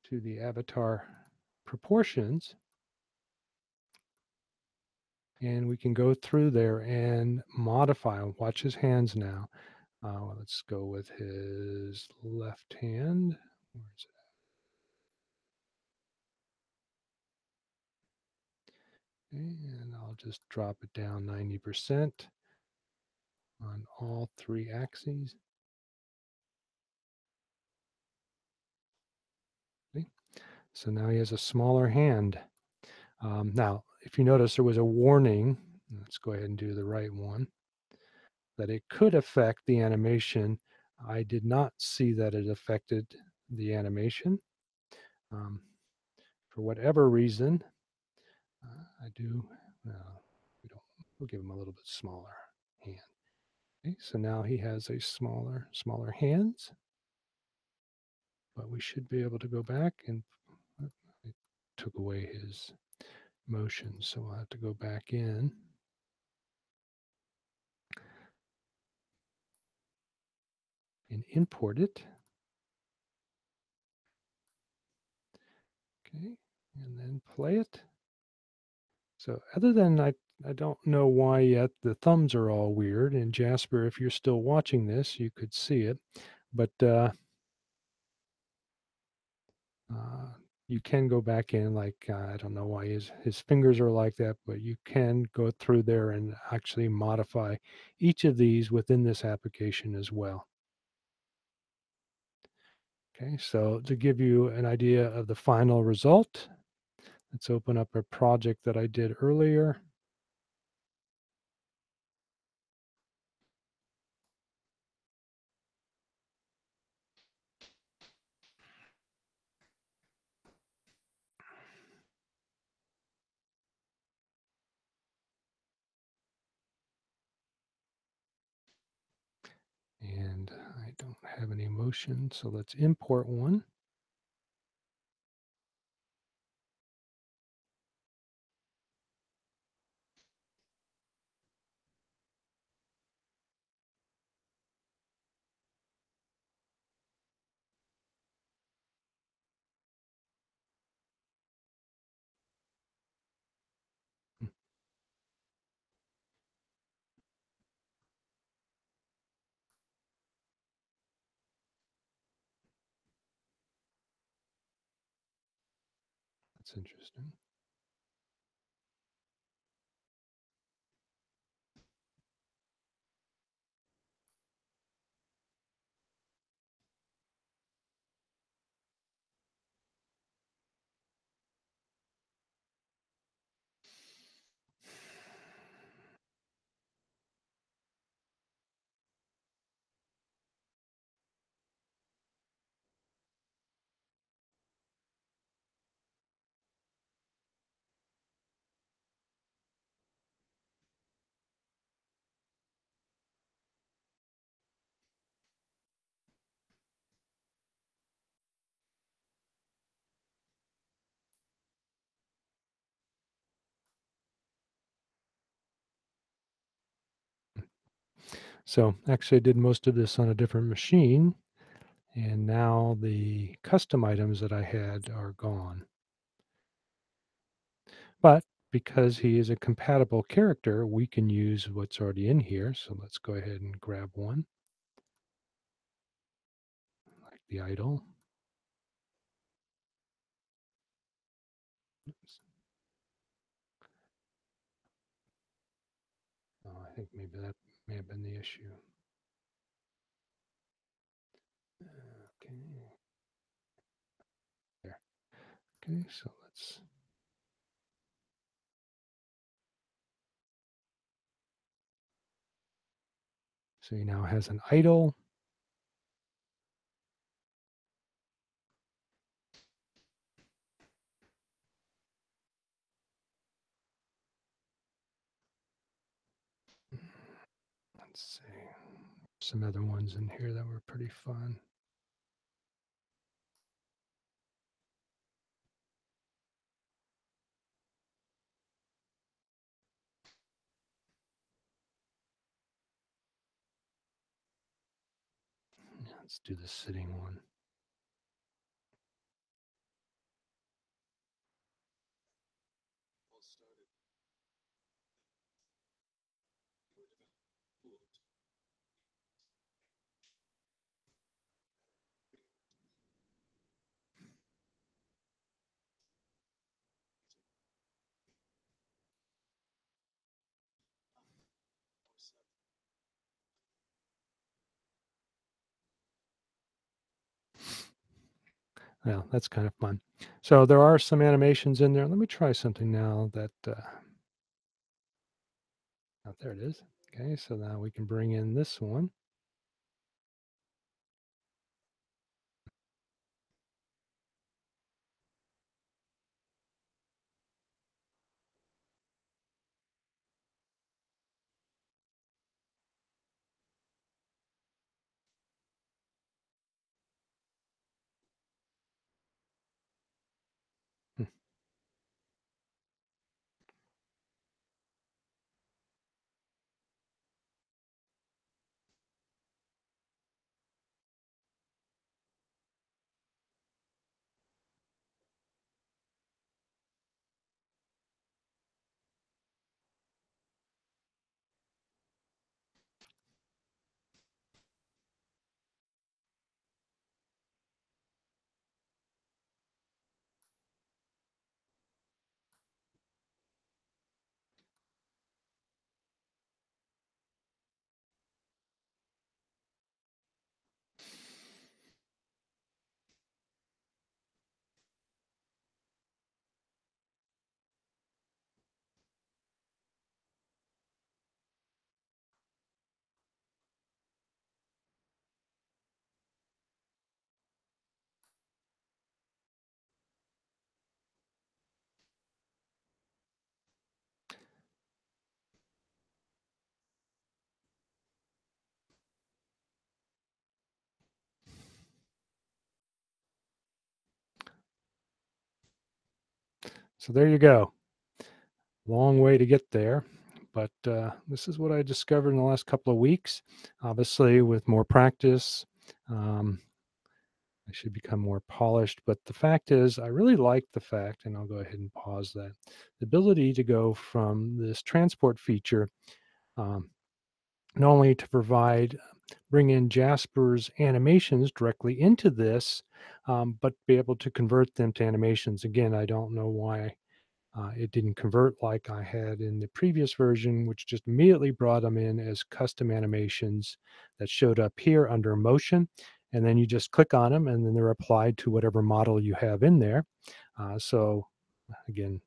to the avatar proportions. And we can go through there and modify. Watch his hands now. Well, let's go with his left hand. Where is it? And I'll just drop it down 90% on all three axes. See? So now he has a smaller hand. Now, if you notice, there was a warning. Let's go ahead and do the right one. That it could affect the animation. I did not see that it affected the animation. Um, for whatever reason, I do. We don't. We'll give him a little bit smaller hand. Okay, so now he has a smaller hands, but we should be able to go back and it took away his motion, so I'll have to go back in and import it. Okay, and then play it. So other than I don't know why yet the thumbs are all weird. And Jasper, if you're still watching this, you could see it. But uh, you can go back in, like, I don't know why his fingers are like that, but you can go through there and actually modify each of these within this application as well. Okay, so to give you an idea of the final result, let's open up a project that I did earlier. And I don't have any motion, so let's import one. That's interesting. So actually I did most of this on a different machine. And now the custom items that I had are gone. But because he is a compatible character, we can use what's already in here. So let's go ahead and grab one, like the idle. Oops. Oh, I think maybe that may have been the issue. Okay, there. Okay, so let's. So he now has an idle. Let's see. Some other ones in here that were pretty fun. Let's do the sitting one. Well, that's kind of fun. So there are some animations in there. Let me try something now that, oh, there it is. Okay, so now we can bring in this one. Hmm. So there you go. Long way to get there. But this is what I discovered in the last couple of weeks. Obviously, with more practice, um, I should become more polished. But the fact is, I really like the fact, and I'll go ahead and pause that, the ability to go from this transport feature, um, not only to bring in Jasper's animations directly into this, but be able to convert them to animations. Again, I don't know why it didn't convert like I had in the previous version, which just immediately brought them in as custom animations that showed up here under motion. And then you just click on them and then they're applied to whatever model you have in there. So again,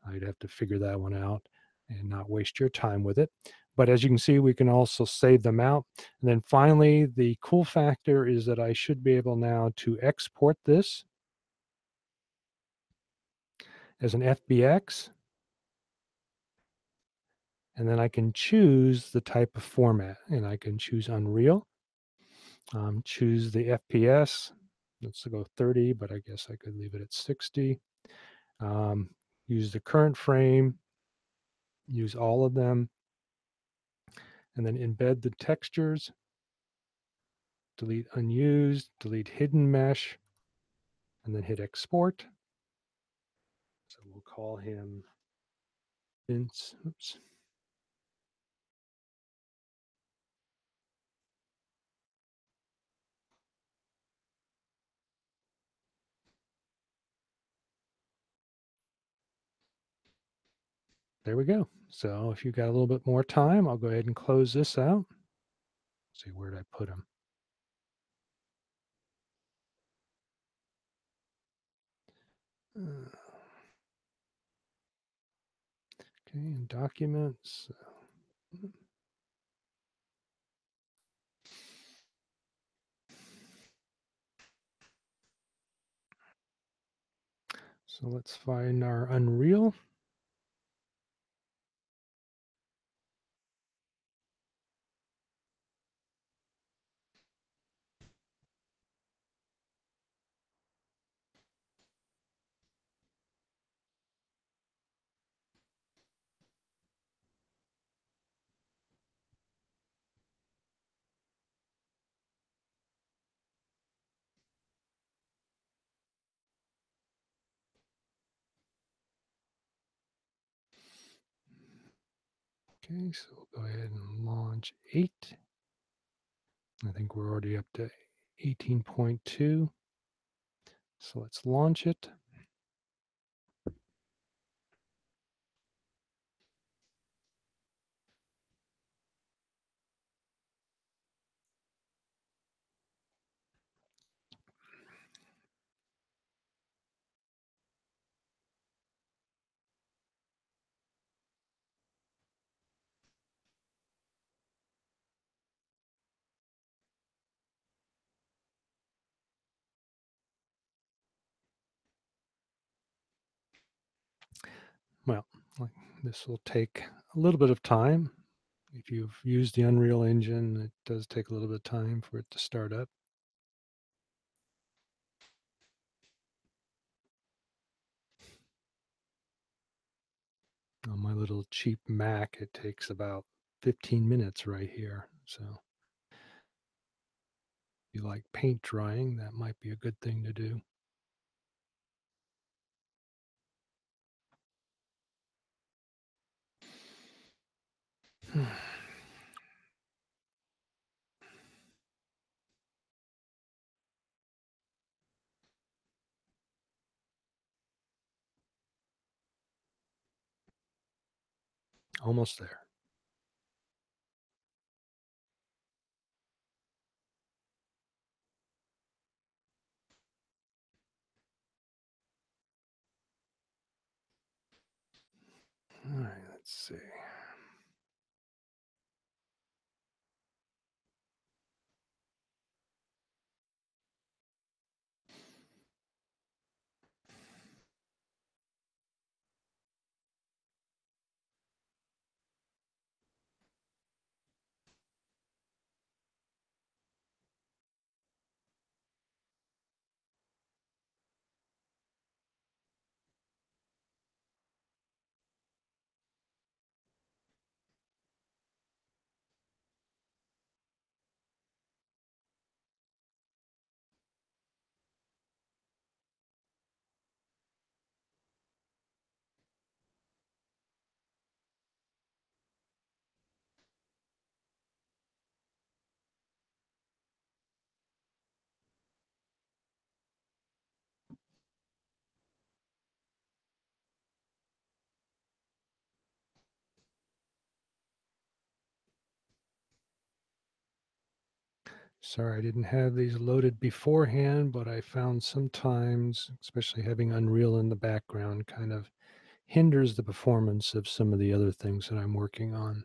I'd have to figure that one out and not waste your time with it. But as you can see, we can also save them out. And then finally, the cool factor is that I should be able now to export this as an FBX. And then I can choose the type of format, and I can choose Unreal, choose the FPS. Let's go 30, but I guess I could leave it at 60. Um, use the current frame, use all of them, and then embed the textures. delete unused, delete hidden mesh, and then hit export. So we'll call him Vince. Oops. There we go. So if you've got a little bit more time, I'll go ahead and close this out. Let's see, where did I put him? Okay, in documents. So let's find our Unreal. Okay, so we'll go ahead and launch 8. I think we're already up to 18.2. So let's launch it. Well, this will take a little bit of time. If you've used the Unreal Engine, it does take a little bit of time for it to start up. On my little cheap Mac, it takes about 15 minutes right here. So if you like paint drying, that might be a good thing to do. Almost there. All right, let's see. Sorry, I didn't have these loaded beforehand, but I found sometimes, especially having Unreal in the background, kind of hinders the performance of some of the other things that I'm working on.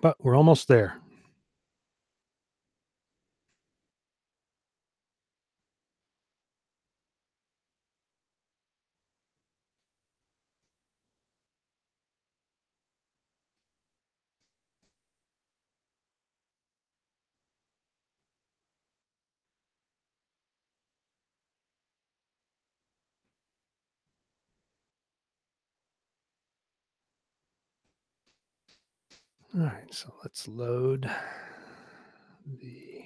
But we're almost there. All right, so let's load the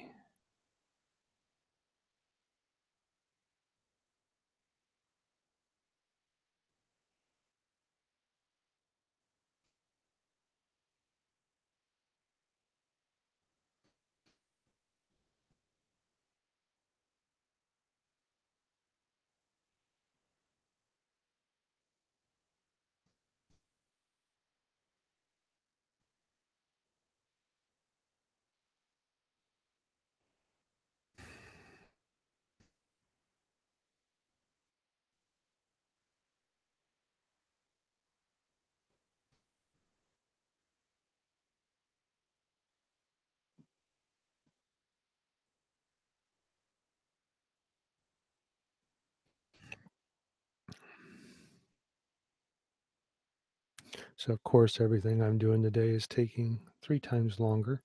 So of course, everything I'm doing today is taking 3 times longer.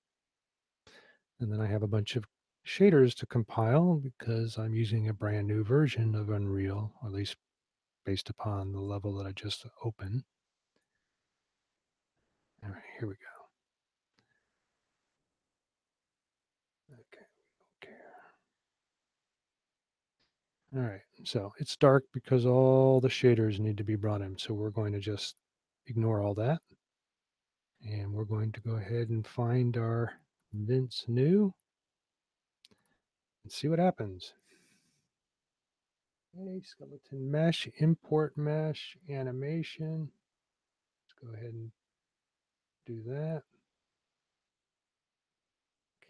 And then I have a bunch of shaders to compile because I'm using a brand new version of Unreal, or at least based upon the level that I just opened. All right, here we go. Okay, okay. All right, so it's dark because all the shaders need to be brought in. So we're going to just ignore all that. And we're going to go ahead and find our Vince New and see what happens. Okay, skeleton mesh, import mesh, animation. Let's go ahead and do that.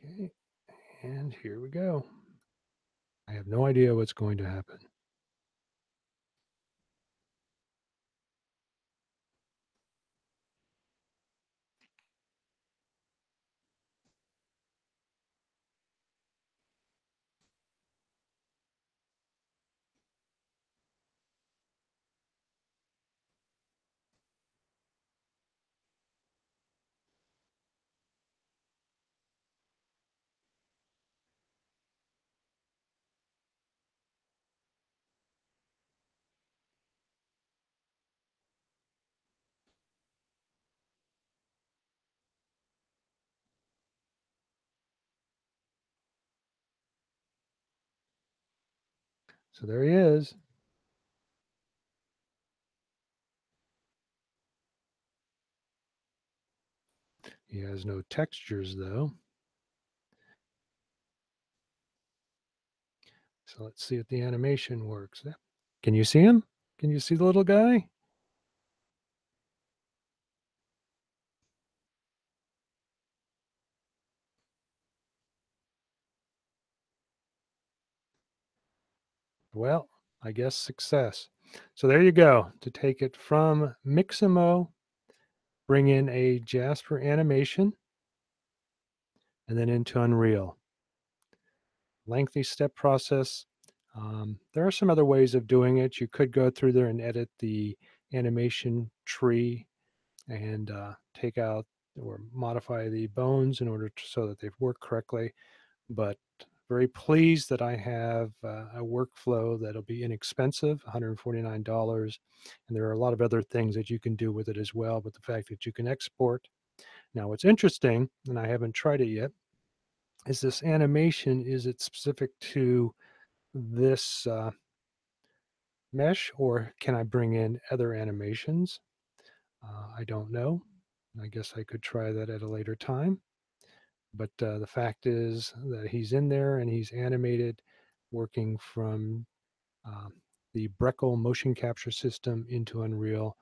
Okay, and here we go. I have no idea what's going to happen. So there he is. He has no textures though. So let's see if the animation works. Can you see him? Can you see the little guy? Well, I guess success. So there you go. To take it from Mixamo, bring in a Jasper animation, and then into Unreal. Lengthy step process. There are some other ways of doing it. You could go through there and edit the animation tree and take out or modify the bones in order so that they work correctly. But very pleased that I have a workflow that'll be inexpensive, $149. And there are a lot of other things that you can do with it as well. But the fact that you can export. Now, what's interesting, and I haven't tried it yet, is this animation, is it specific to this mesh, or can I bring in other animations? I don't know. I guess I could try that at a later time. But the fact is that he's in there and he's animated, working from um, the Breckle motion capture system into Unreal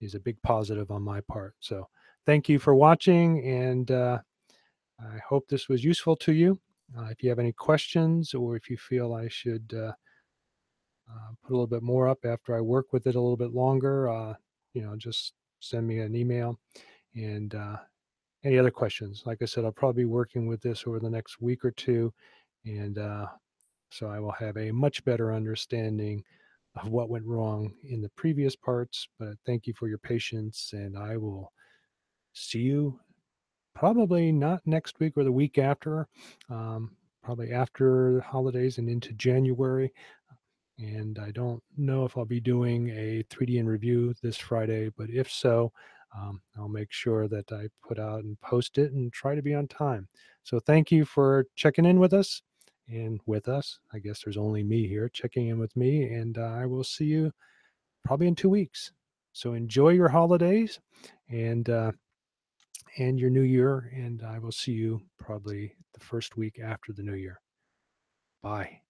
is a big positive on my part. So thank you for watching, and I hope this was useful to you. If you have any questions, or if you feel I should put a little bit more up after I work with it a little bit longer, just send me an email. And any other questions? Like I said, I'll probably be working with this over the next week or two. And so I will have a much better understanding of what went wrong in the previous parts. But thank you for your patience. And I will see you probably not next week or the week after, probably after the holidays and into January. And I don't know if I'll be doing a 3D in review this Friday, but if so, I'll make sure that I put out and post it and try to be on time. So thank you for checking in with us and with us. I guess there's only me here checking in with me, and I will see you probably in 2 weeks. So enjoy your holidays and your new year, and I will see you probably the first week after the new year. Bye.